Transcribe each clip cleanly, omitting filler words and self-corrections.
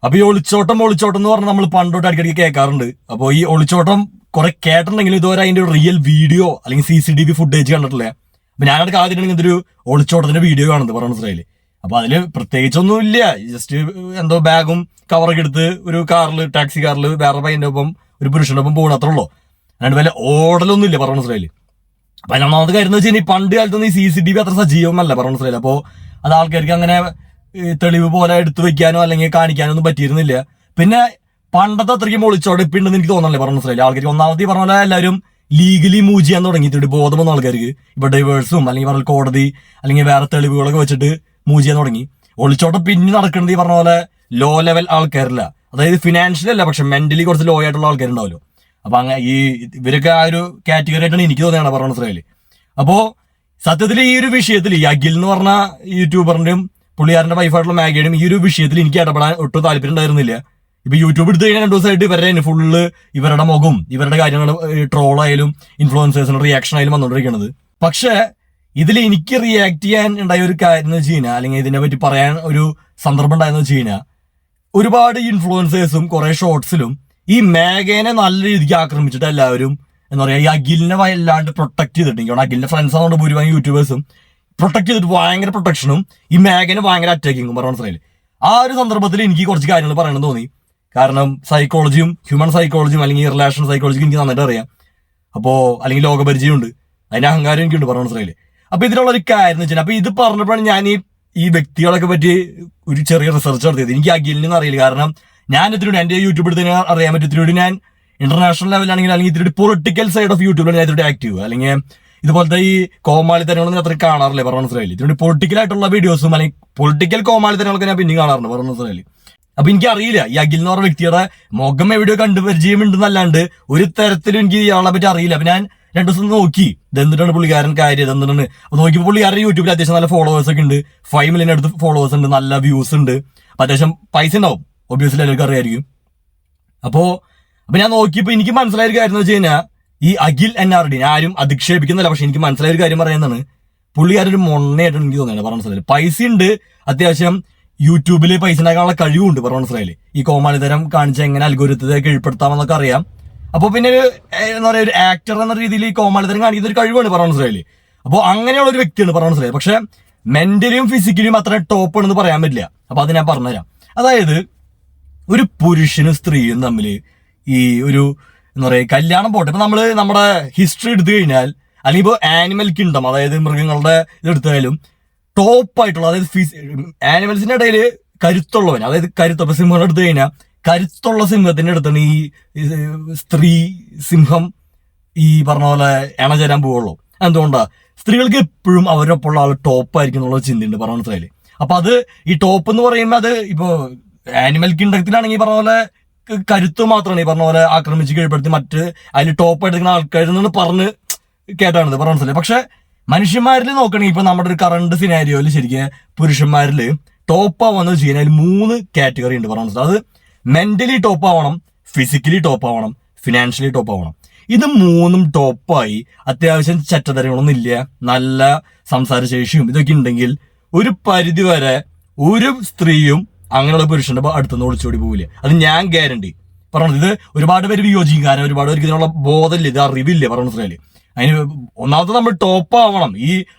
അപ്പൊ ഈ ഒളിച്ചോട്ടം എന്ന് പറഞ്ഞാൽ നമ്മൾ പണ്ടോട്ട് അടിക്കടിക്ക് കേൾക്കാറുണ്ട്. അപ്പോൾ ഈ ഒളിച്ചോട്ടം കുറെ കേട്ടിട്ടുണ്ടെങ്കിലും ഇതുവരെ അതിന്റെ ഒരു റിയൽ വീഡിയോ അല്ലെങ്കിൽ CCTV ഫുട്ടേജ് കണ്ടിട്ടില്ല. അപ്പൊ ഞാനവിടെ ആദ്യം ഇങ്ങനത്തെ ഒരു ഒളിച്ചോട്ടത്തിന്റെ വീഡിയോ കാണുന്നത് പറഞ്ഞ മനസ്സിലായില്ലേ. അപ്പൊ അതില് പ്രത്യേകിച്ചൊന്നും ഇല്ല, ജസ്റ്റ് എന്തോ ബാഗും കവറൊക്കെ എടുത്ത് ഒരു ടാക്സി കാറിൽ വേറെ പയ്യന്റെ ഒപ്പം ഒരു പുരുഷന്റെ ഒപ്പം പോകണം, അത്രേ ഉള്ളൂ. അല്ലാണ്ട് വല്ല ഓടലൊന്നും ഇല്ല പറഞ്ഞ മനസ്സിലായില്ലേ. അപ്പൊ ഒന്നാമത് കാര്യം എന്ന് വെച്ച് കഴിഞ്ഞാൽ പണ്ട് കാലത്തൊന്നും ഈ CCTV അത്ര സജീവമല്ല പറഞ്ഞ മനസ്സിലായില്ല. അപ്പോ അത് ആൾക്കാർക്ക് അങ്ങനെ തെളിവ് പോലെ എടുത്തു വെക്കാനോ അല്ലെങ്കിൽ കാണിക്കാനോ ഒന്നും പറ്റിയിരുന്നില്ല. പിന്നെ പണ്ടത്തെ അത്രയ്ക്കും ഒളിച്ചോടെ ഇപ്പൊ ഉണ്ടെന്ന് എനിക്ക് തോന്നണല്ലേ പറഞ്ഞ മനസ്സിലായില്ല. ആൾക്കാർക്ക് ഒന്നാമത് പറഞ്ഞ പോലെ എല്ലാവരും ലീഗലി മൂവ് ചെയ്യാൻ തുടങ്ങിയിട്ടുണ്ട്, ബോധം വന്ന ആൾക്കാർക്ക്. ഇപ്പൊ ഡൈവേഴ്സും അല്ലെങ്കിൽ പറഞ്ഞ കോടതി അല്ലെങ്കിൽ വേറെ തെളിവുകളൊക്കെ വെച്ചിട്ട് മൂവ് ചെയ്യാൻ തുടങ്ങി. ഒളിച്ചോട്ടം പിന്നെ നടക്കുന്നത് ഈ പറഞ്ഞ പോലെ ലോ ലെവൽ ആൾക്കാരില്ല, അതായത് ഫിനാൻഷ്യലി അല്ല പക്ഷെ മെന്റലി കുറച്ച് ലോ ആയിട്ടുള്ള ആൾക്കാരുണ്ടാവല്ലോ. അപ്പൊ അങ്ങനെ ഇവരൊക്കെ ആ ഒരു കാറ്റഗറി ആയിട്ടാണ് എനിക്ക് തോന്നിയാണ് പറഞ്ഞ മനസ്സിലായില്ലേ. അപ്പോ സത്യത്തിൽ ഈ ഒരു വിഷയത്തിൽ ഈ അഖിൽ എന്ന് പറഞ്ഞ യൂട്യൂബറിന്റെയും പുള്ളിയാറിന്റെ വൈഫായിട്ടുള്ള മാഗിയുടെയും ഈ ഒരു വിഷയത്തിൽ എനിക്ക് ഇടപെടാൻ ഒട്ടും താല്പര്യം ഉണ്ടായിരുന്നില്ല. ഇപ്പൊ യൂട്യൂബ് എടുത്തു കഴിഞ്ഞാൽ 2 ദിവസമായിട്ട് ഇവരുടെ ഫുള്ള് ഇവരുടെ മുഖം ഇവരുടെ കാര്യങ്ങൾ ട്രോൾ ആയാലും ഇൻഫ്ലുവൻസേഴ്സിന്റെ റിയാക്ഷൻ ആയാലും വന്നുകൊണ്ടിരിക്കുന്നത്. പക്ഷെ ഇതിൽ എനിക്ക് റിയാക്ട് ചെയ്യാൻ ഉണ്ടായ ഒരു കാര്യം എന്ന് വെച്ച് കഴിഞ്ഞാൽ, അല്ലെങ്കിൽ ഇതിനെ പറ്റി പറയാൻ ഒരു സന്ദർഭം ഉണ്ടായെന്ന് വെച്ച് കഴിഞ്ഞാൽ, ഒരുപാട് ഇൻഫ്ലുവൻസേഴ്സും കുറെ ഷോർട്സിലും ഈ മേഘേനെ നല്ല രീതിക്ക് ആക്രമിച്ചിട്ട് എല്ലാവരും എന്താ പറയാ ഈ അഖിലിനെ വല്ലാണ്ട് പ്രൊട്ടക്ട് ചെയ്തിട്ട്, അഖിലിന്റെ ഫ്രണ്ട്സ് ആണെന്ന് ഭൂരിഭാഗം യൂട്യൂബേഴ്സും പ്രൊട്ടക്ട് ചെയ്തിട്ട് ഭയങ്കര പ്രൊട്ടക്ഷനും ഈ മേഘനെ ഭയങ്കര അറ്റാക്കിങ്ങും പറഞ്ഞ മനസ്സിലായില്ലേ. ആ ഒരു സന്ദർഭത്തിൽ എനിക്ക് കുറച്ച് കാര്യങ്ങൾ പറയണമെന്ന് തോന്നി. കാരണം സൈക്കോളജിയും ഹ്യൂമൻ സൈക്കോളജിയും അല്ലെങ്കിൽ റിലേഷൻ സൈക്കോളജിയും എനിക്ക് നന്നായിട്ട് അറിയാം. അപ്പോ അല്ലെങ്കിൽ ലോകപരിചയമുണ്ട്, അതിന്റെ അഹങ്കാരം എനിക്കുണ്ട് പറഞ്ഞ മനസ്സിലായില്ലേ. അപ്പൊ ഇതിനുള്ള ഒരു കാര്യം എന്ന് വെച്ചാൽ, അപ്പൊ ഇത് പറഞ്ഞപ്പോഴാണ് ഞാൻ ഈ വ്യക്തികളൊക്കെ പറ്റി ഒരു ചെറിയ റിസർച്ച് നടത്തിയത്. എനിക്ക് അഖിലിനെന്ന് അറിയില്ല, കാരണം ഞാൻ ഇതിലൂടെ എന്റെ യൂട്യൂബ് എടുത്ത് അറിയാൻ പറ്റും. ഇതിലൂടെ ഞാൻ ഇന്റർനാഷണൽ ലെവലാണെങ്കിൽ അല്ലെങ്കിൽ ഇതിലൂടെ പൊളിറ്റിക്കൽ സൈഡ് ഓഫ് യൂട്യൂബിലാണ് ഞാൻ ഇതിലൂടെ ആക്റ്റീവ്. അല്ലെങ്കിൽ ഇതുപോലത്തെ ഈ കോമാളിത്തരങ്ങളൊന്നും അത്ര കാണാറില്ലേ പറഞ്ഞ മനസ്സിലായില്ലേ. ഇതിലൂടെ പൊളിറ്റിക്കൽ ആയിട്ടുള്ള വീഡിയോസും അല്ലെങ്കിൽ പൊളിറ്റിക്കൽ കോമാളിത്തരങ്ങളൊക്കെ ഞാൻ പിന്നെയും കാണാറുണ്ട് പറഞ്ഞ മനസ്സിലായില്ലേ. അപ്പൊ എനിക്ക് അറിയില്ല ഈ അഖിൽ എന്ന് പറഞ്ഞ വ്യക്തിയുടെ മുഖം എവിടെയോ കണ്ടു പരിചയമുണ്ടെന്നല്ലാണ്ട് ഒരു തരത്തിലും എനിക്ക് ഇയാളെ പറ്റി അറിയില്ല. അപ്പൊ ഞാൻ 2 ദിവസം നോക്കി ഇതെന്തിട്ടാണ് പുള്ളിക്കാരൻ കാര്യം ഇതെന്താണ്. അപ്പൊ നോക്കിയപ്പോൾ പുള്ളിക്കാരൻ യൂട്യൂബിൽ അത്യാവശ്യം നല്ല ഫോളോവേഴ്സ് ഒക്കെ ഉണ്ട്, 5 മില്യൺ അടുത്ത് ഫോളോവേഴ്സ് ഉണ്ട്, നല്ല വ്യൂസ് ഉണ്ട്. അപ്പൊ അത്യാവശ്യം പൈസ ഉണ്ടാവും, ഒബ്വിയസ്ലി എല്ലാവർക്കും അറിയായിരിക്കും. അപ്പൊ ഞാൻ നോക്കിയപ്പോ എനിക്ക് മനസ്സിലായ ഒരു കാര്യം എന്ന് വെച്ച് കഴിഞ്ഞാൽ, ഈ അഖിൽ NRD ആരും അധിക്ഷേപിക്കുന്നില്ല, പക്ഷെ എനിക്ക് മനസ്സിലായ ഒരു കാര്യം പറയുന്നതാണ്, പുള്ളിക്കാരൊരു മൊണ്ണയായിട്ടാണ് എനിക്ക് തോന്നുന്നത് പറഞ്ഞ മനസ്സിലായില്ലേ. പൈസ ഉണ്ട്, അത്യാവശ്യം യൂട്യൂബിൽ പൈസ ഉണ്ടാക്കാനുള്ള കഴിവുണ്ട് പറഞ്ഞ മനസ്സിലായില്ലേ. ഈ കോമാളിത്തരം കാണിച്ച എങ്ങനെ അൽഗോരിതത്തെ കീഴ്പ്പെടുത്താമെന്നൊക്കെ അറിയാം. അപ്പൊ പിന്നെ എന്താ പറയാ ഒരു ആക്ടർ എന്ന രീതിയിൽ ഈ കോമാളിത്തരം കാണിക്കുന്ന ഒരു കഴിവാണ് പറഞ്ഞ മനസ്സിലായില്ലേ. അപ്പോൾ അങ്ങനെയുള്ള ഒരു വ്യക്തിയാണ് പറഞ്ഞ മനസ്സിലായി. പക്ഷെ മെന്റലിയും ഫിസിക്കലിയും അത്ര ടോപ്പ് ആണെന്ന് പറയാൻ പറ്റില്ല. അപ്പൊ അത് ഞാൻ പറഞ്ഞുതരാം. അതായത് ഒരു പുരുഷനും സ്ത്രീയും തമ്മിൽ ഈ ഒരു എന്താ പറയാ കല്യാണം പോട്ടെ, ഇപ്പൊ നമ്മള് നമ്മുടെ ഹിസ്റ്ററി എടുത്തു കഴിഞ്ഞാൽ, അല്ലെങ്കിൽ ഇപ്പൊ ആനിമൽ കിങ്ഡം അതായത് മൃഗങ്ങളുടെ ഇത് എടുത്താലും ടോപ്പായിട്ടുള്ള, അതായത് ആനിമൽസിന്റെ ഇടയിൽ കരുത്തുള്ളവൻ, അതായത് ഇപ്പൊ സിംഹം എടുത്തു കഴിഞ്ഞാൽ കരുത്തുള്ള സിംഹത്തിന്റെ അടുത്താണ് ഈ സ്ത്രീ സിംഹം ഈ പറഞ്ഞ പോലെ ഇണചേരാൻ പോവുള്ളൂ. എന്തുകൊണ്ടാ? സ്ത്രീകൾക്ക് എപ്പോഴും അവരൊപ്പമുള്ള ആൾ ടോപ്പായിരിക്കും എന്നുള്ള ചിന്തയുണ്ട് പറഞ്ഞ മനസ്സിലായില്ലേ. അപ്പൊ അത് ഈ ടോപ്പ് എന്ന് പറയുമ്പോൾ അത് ഇപ്പോ ആനിമൽ കിങ്ഡത്തിലാണെങ്കിൽ പറഞ്ഞ പോലെ കരുത്ത് മാത്രമാണ് ഈ പറഞ്ഞ പോലെ ആക്രമിച്ച് കീഴ്പ്പെടുത്തി മറ്റ് അതിൽ ടോപ്പ് എടുക്കുന്ന ആൾക്കാരെന്ന് പറഞ്ഞ് കേട്ടാണിത് പറഞ്ഞ മനസ്സിലായി. പക്ഷെ മനുഷ്യന്മാരിൽ നോക്കണെങ്കിൽ ഇപ്പൊ നമ്മുടെ ഒരു കറണ്ട് സിനാരിയോയിൽ ശരിക്കും പുരുഷന്മാരിൽ ടോപ്പ് ആവാന്ന് വെച്ച് കഴിഞ്ഞാൽ 3 കാറ്റഗറി ഉണ്ട് പറഞ്ഞ മനസ്സിലായി. അത് മെന്റലി ടോപ്പ് ആവണം, ഫിസിക്കലി ടോപ്പ് ആവണം, ഫിനാൻഷ്യലി ടോപ്പ് ആവണം. ഇത് 3ഉം ടോപ്പായി അത്യാവശ്യം ചറ്റതരങ്ങളൊന്നും ഇല്ല, നല്ല സംസാരശേഷിയും ഇതൊക്കെ ഉണ്ടെങ്കിൽ ഒരു പരിധി വരെ ഒരു സ്ത്രീയും അങ്ങനെയുള്ള പുരുഷന്റെ അടുത്തുനിന്ന് ഒളിച്ചോടി പോവില്ല. അത് ഞാൻ ഗ്യാരണ്ടി പറഞ്ഞത്. ഇത് ഒരുപാട് പേര് വിയോജിക്കും, കാരണം ഒരുപാട് പേർക്ക് ഇതിനുള്ള ബോധമില്ല, ഇത് അറിവില്ല പറഞ്ഞ മനസ്സിലായില്ലേ. അതിന് ഒന്നാമത്തെ നമ്മൾ ടോപ്പ് ആവണം. ഈ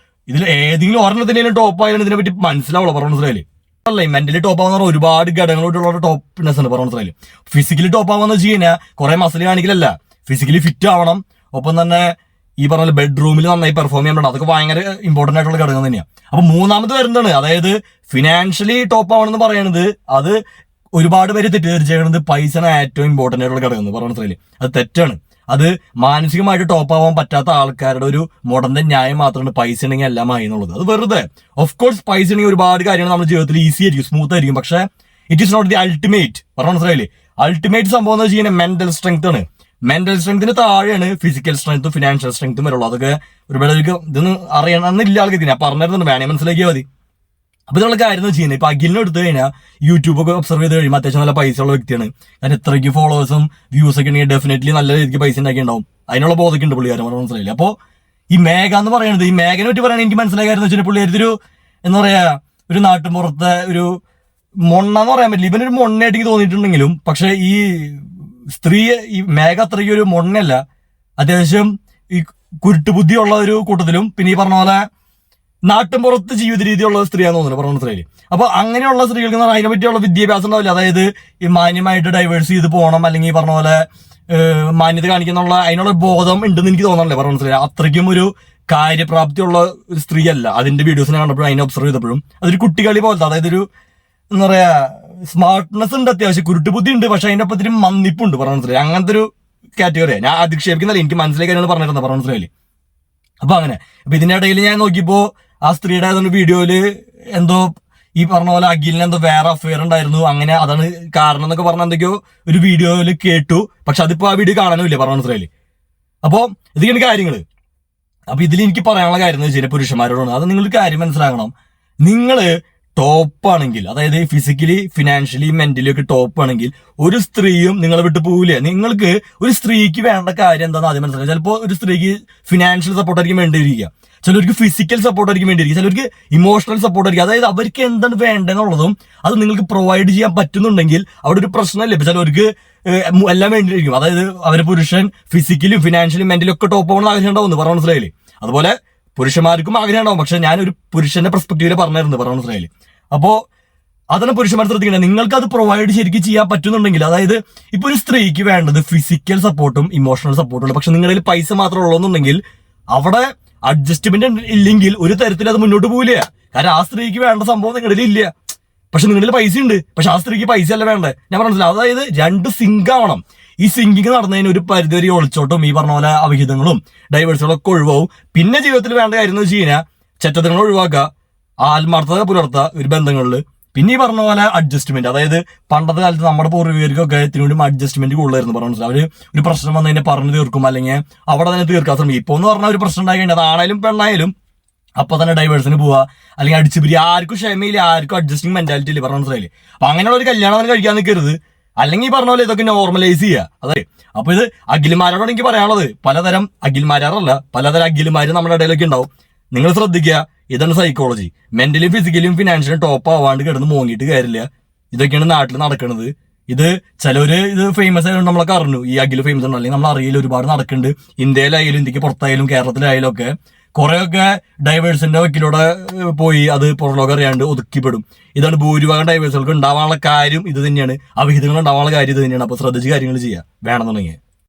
ഇതിൽ ഏതെങ്കിലും ഒരെണ്ണത്തിനും ടോപ്പ് ആയാലും ഇതിനെ പറ്റി മനസ്സിലാവുള്ളൂ പറഞ്ഞ മനസ്സിലായില്ലേ. അല്ല ഈ മെന്റലി ടോപ്പ് ആവുന്ന ഒരുപാട് ഘടകങ്ങളോട്ടുള്ള ടോപ്പ്നെസ് ഉണ്ട് പറഞ്ഞ മനസ്സിലായില്ലേ. ഫിസിക്കലി ടോപ്പ് ആവാന്ന് വെച്ച് കഴിഞ്ഞാൽ കുറെ മസിൽ കാണിക്കലല്ല, ഫിസിക്കലി ഫിറ്റ് ആവണം. ഒപ്പം തന്നെ ഈ പറഞ്ഞ ബെഡ്റൂമിൽ നന്നായി പെർഫോം ചെയ്യാൻ പറ്റണം, അതൊക്കെ ഭയങ്കര ഇമ്പോർട്ടന്റ് ആയിട്ടുള്ള ഘടകം തന്നെയാണ്. അപ്പൊ മൂന്നാമത് വരുന്നതാണ്, അതായത് ഫിനാൻഷ്യലി ടോപ്പ് ആവണമെന്ന് പറയുന്നത്, അത് ഒരുപാട് പേര് തെറ്റിദ്ധരിച്ചേക്കുന്നത് പൈസയാണ് ഏറ്റവും ഇമ്പോർട്ടന്റ് ആയിട്ടുള്ള ഘടകം എന്ന് പറഞ്ഞ മനസ്സിലായില്ലേ. അത് തെറ്റാണ്. അത് മാനസികമായിട്ട് ടോപ്പ് ആവാൻ പറ്റാത്ത ആൾക്കാരുടെ ഒരു മുടന്റെ ന്യായം മാത്രമാണ് പൈസ ഉണ്ടെങ്കിൽ എല്ലാം ആയി എന്നുള്ളത്. അത് വെറുതെ. ഓഫ് കോഴ്സ് പൈസ ഉണ്ടെങ്കിൽ ഒരുപാട് കാര്യങ്ങൾ നമ്മുടെ ജീവിതത്തിൽ ഈസി ആയിരിക്കും, സ്മൂത്ത് ആയിരിക്കും. പക്ഷെ it is not the ultimate പറഞ്ഞ മനസ്സിലായില്ലേ. അൾട്ടിമേറ്റ് സംഭവം എന്ന് വെച്ച് കഴിഞ്ഞാൽ മെന്റൽ സ്ട്രെങ്ത് ആണ്. മെന്റൽ സ്ട്രെങ്ത്തിന് താഴെയാണ് ഫിസിക്കൽ സ്ട്രെങ്ത്തും ഫിനാൻഷ്യൽ സ്ട്രെങ്ത്തും വരുള്ളൂ. അതൊക്കെ ഒരുപാട് ഇതൊന്നും അറിയണമെന്നില്ല ആൾക്ക്. ഞാൻ പറഞ്ഞിരുന്നുണ്ട്, വേണേ മനസ്സിലാക്കിയാൽ മതി. അപ്പൊ ഇതുള്ള കാര്യം എന്ന് വെച്ച് കഴിഞ്ഞാൽ ഇപ്പൊ അഖിലിനെ എടുത്തു കഴിഞ്ഞാൽ യൂട്യൂബൊക്കെ ഒബ്സർവ് ചെയ്ത് കഴിയുമ്പോൾ അത്യാവശ്യം നല്ല പൈസ ഉള്ള വ്യക്തിയാണ്. കാരണം ഇത്രയ്ക്ക് ഫോളോവേഴ്സും വ്യൂസ് ഒക്കെ ഉണ്ടെങ്കിൽ ഡെഫിനറ്റ്ലി നല്ല രീതിക്ക് പൈസ ഉണ്ടാക്കി ഉണ്ടാവും. അതിനുള്ള ബോധമൊക്കെ ഉണ്ട് പുള്ളിക്കാരൻ മനസ്സിലായില്ല. അപ്പൊ ഈ മേഘ എന്ന് പറയുന്നത്, ഈ മേഘനെ പറ്റി പറയുന്നത് എനിക്ക് മനസ്സിലായ കാര്യം എന്ന് വെച്ചാൽ പുള്ളിക്കാരത്തി ഒരു എന്താ പറയാ ഒരു നാട്ടുമ്പുറത്തെ ഒരു മൊണ്ണെന്ന് പറയാൻ പറ്റില്ല, ഇവനൊരു മൊണ്ണയായിട്ട് എനിക്ക് തോന്നിയിട്ടുണ്ടെങ്കിലും പക്ഷെ ഈ സ്ത്രീ ഈ മേഘ അത്രയ്ക്ക് ഒരു മൊണ്ണയല്ല, അത്യാവശ്യം ഈ കുരുട്ടുബുദ്ധിയുള്ള ഒരു കൂട്ടത്തിലും പിന്നെ ഈ പറഞ്ഞ പോലെ നാട്ടിൻപുറത്ത് ജീവിത രീതിയുള്ള സ്ത്രീയാന്ന് തോന്നുന്നു പറഞ്ഞ സ്ത്രീയിൽ. അപ്പൊ അങ്ങനെയുള്ള സ്ത്രീകൾക്ക് അതിനെ പറ്റിയുള്ള വിദ്യാഭ്യാസം ഉണ്ടാവില്ല. അതായത് ഈ മാന്യമായിട്ട് ഡൈവേഴ്സ് ചെയ്ത് പോകണം, അല്ലെങ്കിൽ ഈ പറഞ്ഞ പോലെ മാന്യത കാണിക്കുന്നുള്ള അതിനുള്ള ബോധം ഉണ്ടെന്ന് എനിക്ക് തോന്നണല്ലേ പറഞ്ഞ സ്ത്രീ. അത്രയ്ക്കും ഒരു കാര്യപ്രാപ്തിയുള്ള ഒരു സ്ത്രീ അല്ല. അതിന്റെ വീഡിയോസിനെ കണ്ടപ്പോഴും അതിനെ ഒബ്സർവ് ചെയ്തപ്പോഴും അതൊരു കുട്ടികളി പോലത്തെ, അതായത് ഒരു എന്താ പറയാ സ്മാർട്ട്നെസ് ഉണ്ട്, അത്യാവശ്യം കുരുട്ടുബുദ്ധി ഉണ്ട്, പക്ഷെ അതിന്റെ ഒപ്പത്തിന് മന്നിപ്പുണ്ട് പറഞ്ഞ സ്ത്രീ. അങ്ങനത്തെ ഒരു കാറ്റഗറിയാണ്. ഞാൻ അധിക്ഷേപിക്കുന്നില്ല, എനിക്ക് മനസ്സിലായി കാര്യങ്ങൾ പറഞ്ഞിരുന്നത് പറഞ്ഞ സ്ത്രീയിൽ. അപ്പൊ അങ്ങനെ അപ്പൊ ഇതിന്റെ ഇടയിൽ ഞാൻ നോക്കിയപ്പോ ആ സ്ത്രീയുടെ വീഡിയോയില് എന്തോ ഈ പറഞ്ഞ പോലെ അഖിലിന് എന്തോ വേറെ അഫെയർ ഉണ്ടായിരുന്നു, അങ്ങനെ അതാണ് കാരണം എന്നൊക്കെ പറഞ്ഞ എന്തൊക്കെയോ ഒരു വീഡിയോയിൽ കേട്ടു. പക്ഷെ അതിപ്പോ ആ വീഡിയോ കാണാനുമില്ല പറഞ്ഞ മനസ്സിലായില്ലേ. അപ്പൊ ഇതൊക്കെയാണ് കാര്യങ്ങള്. അപ്പൊ ഇതിൽ എനിക്ക് പറയാനുള്ള കാര്യം എന്ന് വെച്ചാൽ പുരുഷന്മാരോടാണ്, അത് നിങ്ങളൊരു കാര്യം മനസ്സിലാക്കണം. നിങ്ങള് ടോപ്പ് ആണെങ്കിൽ, അതായത് ഫിസിക്കലി ഫിനാൻഷ്യലി മെന്റലി ഒക്കെ ടോപ്പ് ആണെങ്കിൽ ഒരു സ്ത്രീയും നിങ്ങളെ വിട്ട് പോവില്ല. നിങ്ങൾക്ക് ഒരു സ്ത്രീക്ക് വേണ്ട കാര്യം എന്താണെന്ന് ആദ്യം മനസ്സിലാക്കാം. ചിലപ്പോൾ ഒരു സ്ത്രീക്ക് ഫിനാൻഷ്യൽ സപ്പോർട്ടായിരിക്കും വേണ്ടിയിരിക്കുക, ചിലർക്ക് ഫിസിക്കൽ സപ്പോർട്ടായിരിക്കും വേണ്ടിയിരിക്കുക, ചിലർക്ക് ഇമോഷണൽ സപ്പോർട്ടായിരിക്കും. അതായത് അവർക്ക് എന്താണ് വേണ്ടതെന്നുള്ളതും അത് നിങ്ങൾക്ക് പ്രൊവൈഡ് ചെയ്യാൻ പറ്റുന്നുണ്ടെങ്കിൽ അവിടെ ഒരു പ്രശ്നമില്ല. ഇപ്പൊ ചിലർക്ക് എല്ലാം വേണ്ടിയിരിക്കും, അതായത് അവരെ പുരുഷൻ ഫിസിക്കലും ഫിനാൻഷ്യലും മെന്റലും ഒക്കെ ടോപ്പ് ആവണമെന്ന് ആഗ്രഹം ഉണ്ടാവുന്നു പറഞ്ഞ മനസ്സിലായില്ലേ. അതുപോലെ പുരുഷന്മാർക്കും ആഗ്രഹം ഉണ്ടാവും, പക്ഷെ ഞാൻ ഒരു പുരുഷന്റെ പെർസ്പെക്റ്റീവില് പറഞ്ഞിരുന്നു പറഞ്ഞ മനസ്സിലായില്ലേ. അപ്പോ അതാണ് പുരുഷന്മാർ ശ്രദ്ധിക്കേണ്ടത്. നിങ്ങൾക്ക് അത് പ്രൊവൈഡ് ശരിക്കും ചെയ്യാൻ പറ്റുന്നുണ്ടെങ്കിൽ, അതായത് ഇപ്പൊ ഒരു സ്ത്രീക്ക് വേണ്ടത് ഫിസിക്കൽ സപ്പോർട്ടും ഇമോഷണൽ സപ്പോർട്ടും ഉണ്ട്, പക്ഷെ നിങ്ങളിൽ പൈസ മാത്രം ഉള്ളൂന്നുണ്ടെങ്കിൽ അവിടെ അഡ്ജസ്റ്റ്മെന്റ് ഇല്ലെങ്കിൽ ഒരു തരത്തിൽ അത് മുന്നോട്ട് പോവില്ല. കാരണം ആ സ്ത്രീക്ക് വേണ്ട സംഭവം നിങ്ങളിൽ ഇല്ല, പക്ഷെ നിങ്ങളിൽ പൈസ ഉണ്ട്, പക്ഷെ ആ സ്ത്രീക്ക് പൈസ അല്ല വേണ്ടേ. ഞാൻ മനസ്സിലാവും. അതായത് രണ്ട് സിങ്ക് ആവണം. ഈ സിങ്കിങ് നടന്നതിന് ഒരു പരിധി വരെ ഒളിച്ചോട്ടും ഈ പറഞ്ഞ പോലെ അവിഹിതങ്ങളും ഡൈവേഴ്സുകളും ഒക്കെ ഒഴിവാവും. പിന്നെ ജീവിതത്തിൽ വേണ്ട കാര്യം എന്ന് വെച്ച് കഴിഞ്ഞാൽ ചെറ്റത്തങ്ങൾ ഒഴിവാക്കുക, ആത്മാർത്ഥത പുലർത്തുക ഒരു ബന്ധങ്ങളിൽ. പിന്നെ ഈ പറഞ്ഞ പോലെ അഡ്ജസ്റ്റ്മെന്റ്, അതായത് പണ്ടത്തെ കാലത്ത് നമ്മുടെ പൂർവികർക്കൊക്കെ ഇതിനുവേണ്ടി അഡ്ജസ്റ്റ്മെന്റ് കൂടുതലായിരുന്നു പറഞ്ഞു. അവര് ഒരു പ്രശ്നം വന്നു കഴിഞ്ഞാൽ പറഞ്ഞു തീർക്കും, അല്ലെങ്കിൽ അവിടെ തന്നെ തീർക്കാൻ ശ്രമിക്കും. ഇപ്പൊ എന്ന് പറഞ്ഞാൽ ഒരു പ്രശ്നം ഉണ്ടായി കഴിഞ്ഞാൽ അതാണേലും പെണ്ണായാലും അപ്പൊ തന്നെ ഡൈവേഴ്സിന് പോവുക, അല്ലെങ്കിൽ അടിച്ചു പിരി. ആർക്കും ക്ഷമയില്ല, ആർക്കും അഡ്ജസ്റ്റിംഗ് മെന്റാലിറ്റി ഇല്ല പറഞ്ഞ മനസ്സിലായില്ലേ. അപ്പൊ അങ്ങനെയുള്ള ഒരു കല്യാണം കഴിക്കാൻ നിൽക്കരുത്, അല്ലെങ്കിൽ പറഞ്ഞ പോലെ ഇതൊക്കെ നോർമലൈസ് ചെയ്യുക. അതെ, അപ്പൊ ഇത് അഖിൽമാരോടാണ് എനിക്ക് പറയാനുള്ളത്. പലതരം അഖിൽമാരല്ല, പലതരം അഖിൽമാര് നമ്മുടെ ഇടയിലൊക്കെ ഉണ്ടാവും. നിങ്ങൾ ശ്രദ്ധിക്കുക, ഇതാണ് സൈക്കോളജി. മെന്റലിയും ഫിസിക്കലിയും ഫിനാൻഷ്യലും ടോപ്പ് ആവാണ്ട് കിടന്ന് മോങ്ങിയിട്ട് കാര്യമില്ല. ഇതൊക്കെയാണ് നാട്ടിൽ നടക്കുന്നത്. ഇത് ചിലവര് ഇത് ഫേമസ് ആയതുകൊണ്ട് നമ്മളൊക്കെ അറിഞ്ഞു, ഈ അഖിൽ ഫേമസ് ഉണ്ടോ, അല്ലെങ്കിൽ നമ്മൾ അറിയില്ല. ഒരുപാട് നടക്കുന്നുണ്ട്, ഇന്ത്യയിലായാലും ഇന്ത്യക്ക് പുറത്തായാലും കേരളത്തിലായാലും ഒക്കെ. കുറെയൊക്കെ ഡൈവേഴ്സിന്റെ വക്കിലൂടെ പോയി അത് പുറലോകം അറിയാണ്ട് ഒതുക്കിപ്പെടും. ഇതാണ് ഭൂരിഭാഗം ഡൈവേഴ്സുകൾക്ക് ഉണ്ടാവാനുള്ള കാര്യം ഇത് തന്നെയാണ്, അവിഹിതങ്ങൾ ഉണ്ടാവാനുള്ള കാര്യം ഇത് തന്നെയാണ്. അപ്പൊ ശ്രദ്ധിച്ച് കാര്യങ്ങൾ ചെയ്യുക വേണമെന്നുണ്ടെങ്കിൽ.